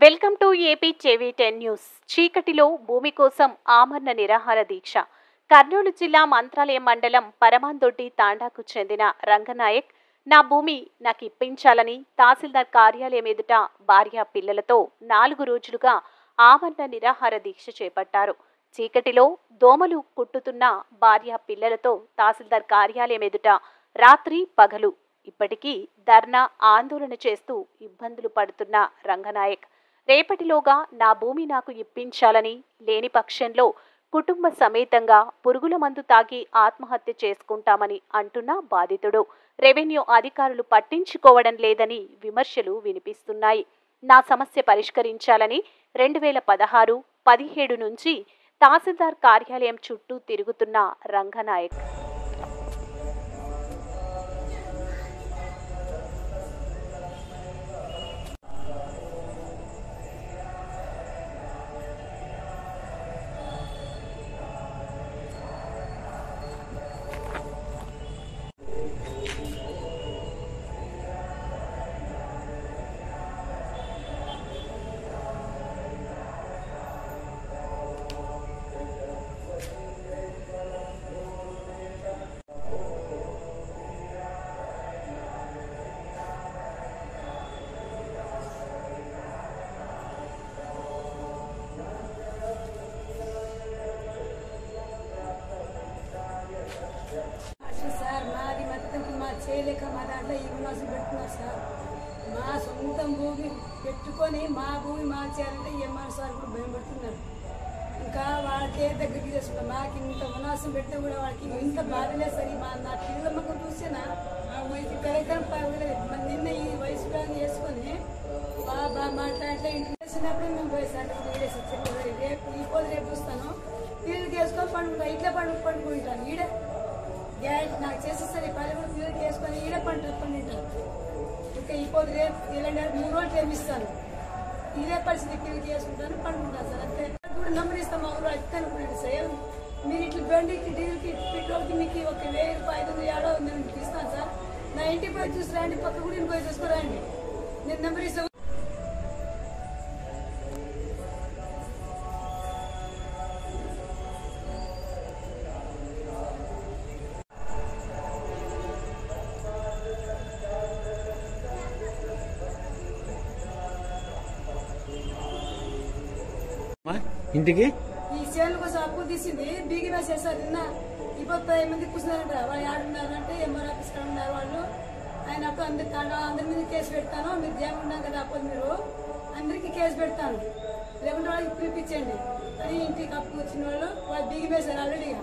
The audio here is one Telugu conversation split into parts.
వెల్కమ్ టు ఏపీ చెవి 10 న్యూస్. చీకటిలో భూమి కోసం ఆమరణ నిరాహార దీక్ష. కర్నూలు జిల్లా మంత్రాలయం మండలం పరమాందొడ్డి తాండాకు చెందిన రంగనాయక్ నా భూమి నాకు ఇప్పించాలని తహసీల్దార్ కార్యాలయం ఎదుట భార్య పిల్లలతో 4 రోజులుగా ఆమరణ నిరాహార దీక్ష చేపట్టారు. చీకటిలో దోమలు కుట్టుతున్న భార్య పిల్లలతో తహసీల్దార్ కార్యాలయం ఎదుట రాత్రి పగలు ఇప్పటికీ ధర్నా ఆందోళన చేస్తూ ఇబ్బందులు పడుతున్న రంగనాయక్ రేపటిలోగా నా భూమి నాకు ఇప్పించాలని, లేని పక్షంలో కుటుంబ సమేతంగా పురుగుల మందు తాగి ఆత్మహత్య చేసుకుంటామని అంటున్న బాధితుడు. రెవెన్యూ అధికారులు పట్టించుకోవడం లేదని విమర్శలు వినిపిస్తున్నాయి. నా సమస్య పరిష్కరించాలని 2016-17 నుంచి తహసీల్దార్ కార్యాలయం చుట్టూ తిరుగుతున్న రంగనాయక్ చేయలేక మా దాంట్లో ఈ వినాశం పెట్టుకున్నారు సార్. మా సొంతం భూమి పెట్టుకొని మా భూమి మార్చేయాలంటే ఎంఆర్ సార్ కూడా భయం పెడుతున్నారు. ఇంకా వాళ్ళకే దగ్గరికి చేసుకున్నాం. మాకు ఇంత వినాశం పెట్టినా కూడా వాళ్ళకి ఇంత బాధలే సరే. నా పిల్లల మొక్క చూసినా కార్యక్రమం నిన్న ఈ వయసు వేసుకొని బాగా మాట్లాడితే ఇంటికి వేసినప్పుడు మేము పోయి సార్ రేపు ఈ పోదు రేపు చూస్తాను పిల్లలకి వేసుకొని పండుకుంటాను. ఇట్లా పండుకుంటాను. ఈడే నాకు చేసేసరి పల్లె కూడా పిల్లలకి వేసుకొని ఈడే పండుకుంటాను. ఇంకా ఇప్పుడు రేపు ఇలాంటి 3 రోజులు టైం ఇస్తాను. ఇదే పరిస్థితి పిల్లలకి వేసుకుంటాను, పండుకుంటాను సార్. అంతే కూడా నంబర్ ఇస్తాం. మా ఊరు అయితే అనుకున్నాడు సార్. మీరు ఇట్లా బండికి డీజిల్కి పెట్రోల్కి మీకు ఒక 1000 రూపాయలు 500 నేను మీకు ఇస్తాను సార్. నా ఇంటికి పోయి చూసిరండి, పక్క కూడా పోయి చూసుకురండి. నేను నెంబర్ ఇస్తాను. ఇంటికి ఈ చేనుల కోసం అప్పు తీసింది బీగి వేసేసారు. నిన్న 25 మంది కూర్చున్నారంట. వాళ్ళు ఆడున్నారంటే ఎంఆర్ ఆఫీస్ కాడ ఉన్నారు వాళ్ళు. ఆయన అప్పుడు అందరి మీద కేసు పెడతాను, మీరు జైలు ఉన్నాం కదా అప్పుడు మీరు అందరికీ కేసు పెడతాను, లేకుంటే వాళ్ళకి పిలిపించండి అని ఇంటికి అప్పు వచ్చిన వాళ్ళు బీగి వేశారు ఆల్రెడీగా.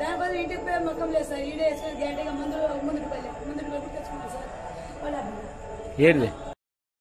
దానివల్ల ఇంటికి పోయి మొక్కం లేదు సార్. ఈడే వేసుకొని గ్యారంటీగా ముందు పల్లె తెచ్చుకున్నారు సార్ వాళ్ళు.